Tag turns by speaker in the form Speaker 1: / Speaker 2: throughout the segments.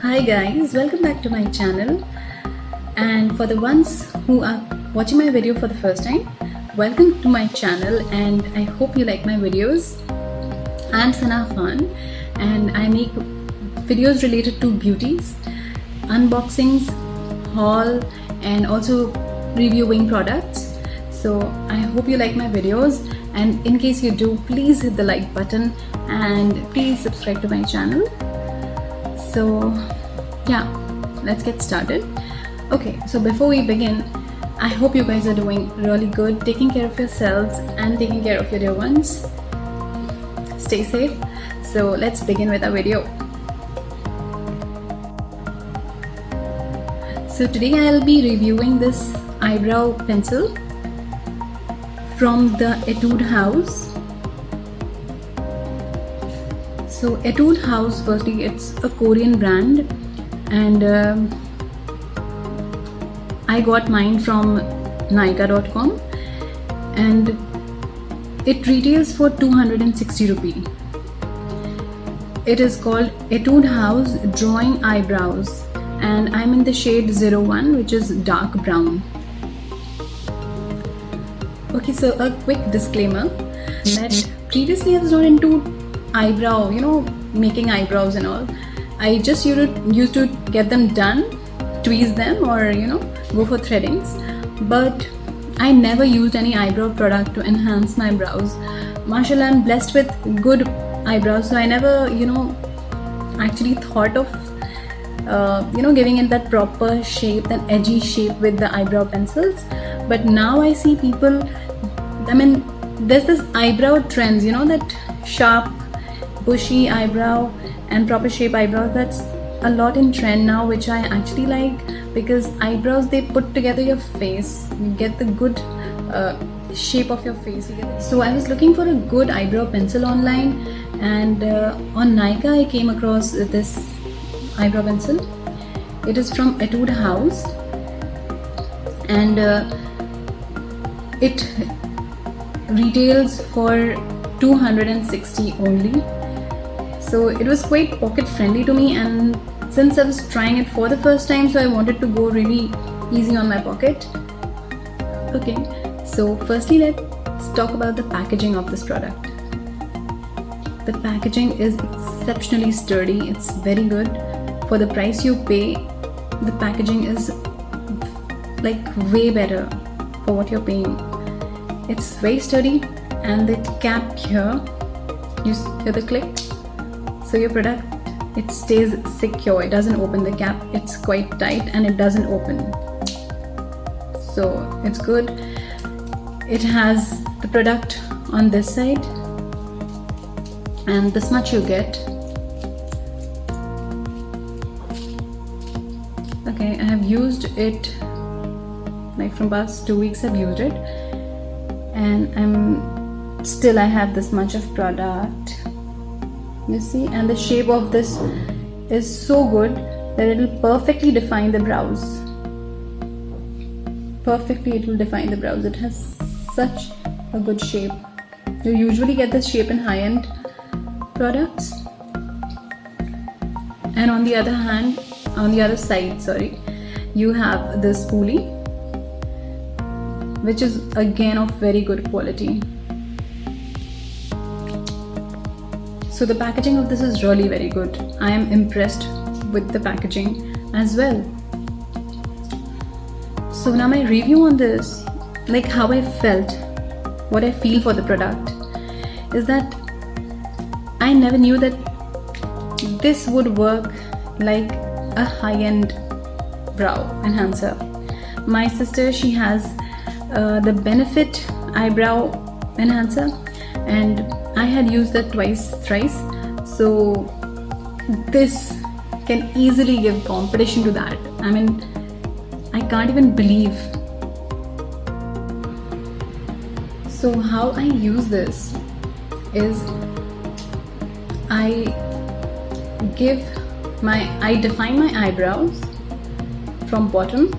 Speaker 1: Hi guys, welcome back to my channel. And for the ones who are watching my video for the first time, welcome to my channel and I hope you like my videos. I'm Sana Khan and I make videos related to beauties, unboxings, haul and also reviewing products. So I hope you like my videos, and in case you do, please hit the like button and please subscribe to my channel. So yeah, let's get started. Okay, so before we begin, I hope you guys are doing really good, taking care of yourselves and taking care of your dear ones. Stay safe. So let's begin with our video. So today I'll be reviewing this eyebrow pencil from the Etude House. So Etude House, firstly, it's a Korean brand, and I got mine from Nykaa.com and it retails for 260 rupee. It is called Etude House Drawing Eyebrows and I'm in the shade 01, which is dark brown. Okay, so a quick disclaimer that previously I was not into eyebrow, making eyebrows and all. I just used to get them done, tweeze them or go for threadings, but I never used any eyebrow product to enhance my brows. Mashallah, I'm blessed with good eyebrows, so I never actually thought of giving it that proper shape, that edgy shape with the eyebrow pencils. But now I see people, there's this eyebrow trends, that sharp bushy eyebrow and proper shape eyebrows, that's a lot in trend now, which I actually like, because eyebrows, they put together your face, you get the good shape of your face. So I was looking for a good eyebrow pencil online, and on Nykaa I came across this eyebrow pencil. It is from Etude House and it retails for 260 only. So it was quite pocket friendly to me, and since I was trying it for the first time, so I wanted to go really easy on my pocket. Okay, so firstly let's talk about the packaging of this product. The packaging is exceptionally sturdy, it's very good. For the price you pay, the packaging is like way better for what you're paying. It's very sturdy, and the cap here, you hear the click? So your product, it stays secure, it doesn't open. The cap, it's quite tight and it doesn't open. So it's good. It has the product on this side, and this much you get. Okay, I have used it like from past 2 weeks. I've used it and I have this much of product, you see, and the shape of this is so good that it will perfectly define the brows. Perfectly it will define the brows. It has such a good shape. You usually get this shape in high-end products, and on the other side, you have this spoolie, which is again of very good quality. So the packaging of this is really very good. I am impressed with the packaging as well. So now my review on this, like how I felt, what I feel for the product, is that I never knew that this would work like a high-end brow enhancer. My sister, she has the Benefit eyebrow enhancer, and I had used that thrice. So this can easily give competition to that. I can't even believe. So how I use this is I define my eyebrows from bottom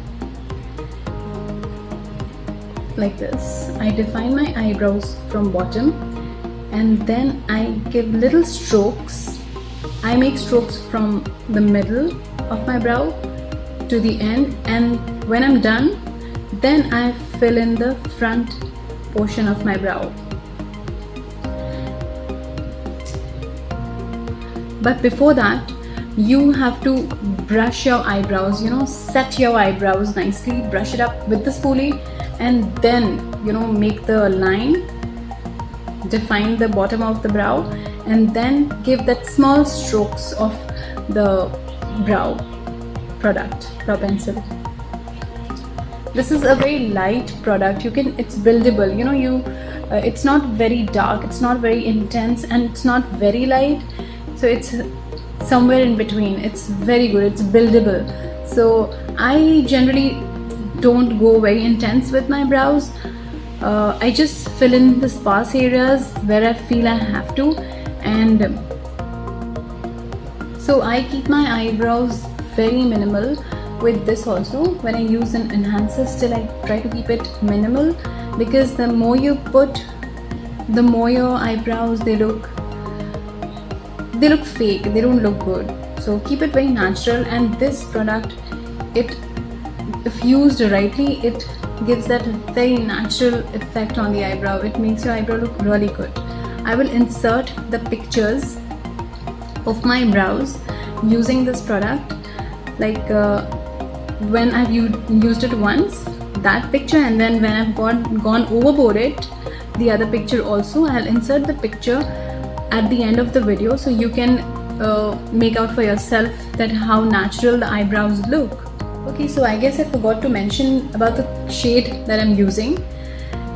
Speaker 1: like this. I define my eyebrows from bottom, and then I give little strokes I make strokes from the middle of my brow to the end, and when I'm done, then I fill in the front portion of my brow. But before that, you have to brush your eyebrows, set your eyebrows nicely, brush it up with the spoolie, and then make the line, define the bottom of the brow, and then give that small strokes of the brow pencil. This is a very light product. It's buildable. It's not very dark, it's not very intense, and it's not very light. So it's somewhere in between. It's very good. It's buildable. So I generally don't go very intense with my brows. I just fill in the sparse areas where I feel I have to, and so I keep my eyebrows very minimal with this also. When I use an enhancer, still I try to keep it minimal, because the more you put, the more your eyebrows they look fake, they don't look good. So keep it very natural, and this product, if used rightly, it gives that very natural effect on the eyebrow. It makes your eyebrow look really good. I will insert the pictures of my brows using this product, like when I've used it once, that picture, and then when I've gone overboard it, the other picture also. I'll insert the picture at the end of the video, so you can make out for yourself that how natural the eyebrows look. Okay, so I guess I forgot to mention about the shade that I'm using.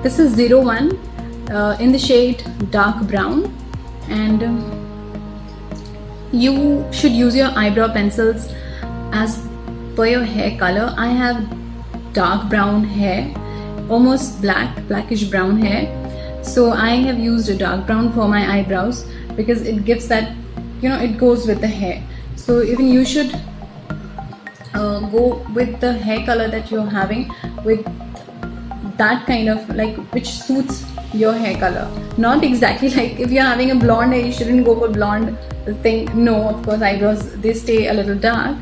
Speaker 1: This is 01 in the shade dark brown, and you should use your eyebrow pencils as per your hair color. I have dark brown hair, almost blackish brown hair, so I have used a dark brown for my eyebrows because it gives that, it goes with the hair. So even you should go with the hair color that you're having, with that kind of, like, which suits your hair color. Not exactly like if you're having a blonde hair, you shouldn't go for blonde thing. No, of course eyebrows, they stay a little dark,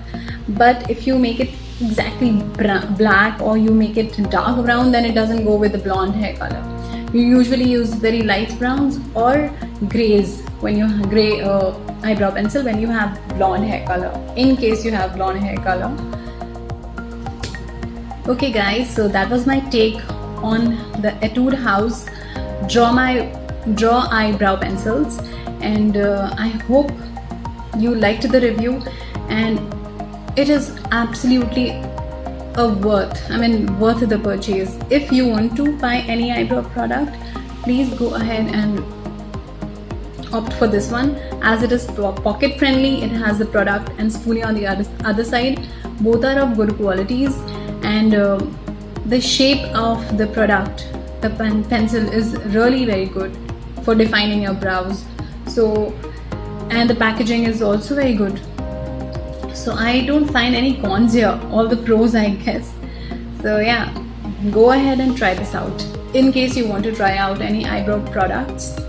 Speaker 1: but if you make it exactly black, or you make it dark brown, then it doesn't go with the blonde hair color. You usually use very light browns or grays when you have gray eyebrow pencil when you have blonde hair color, in case you have blonde hair color. Okay guys, so that was my take on the Etude House Draw eyebrow pencils, and I hope you liked the review, and it is absolutely worth the purchase. If you want to buy any eyebrow product, please go ahead and opt for this one, as it is pocket friendly. It has the product and spoolie on the other side. Both are of good qualities, and the shape of the product, the pencil, is really very good for defining your brows. So, and the packaging is also very good. So I don't find any cons here, all the pros, I guess. So yeah, go ahead and try this out. In case you want to try out any eyebrow products,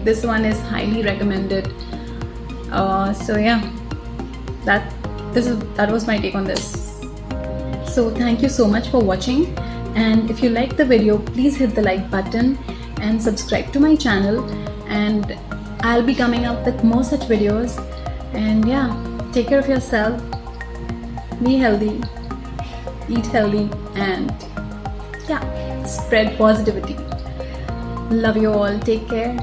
Speaker 1: this one is highly recommended. So yeah, that was my take on this. So thank you so much for watching, and if you like the video, please hit the like button and subscribe to my channel, and I'll be coming up with more such videos. And yeah, take care of yourself, be healthy, eat healthy, and yeah, spread positivity. Love you all. Take care.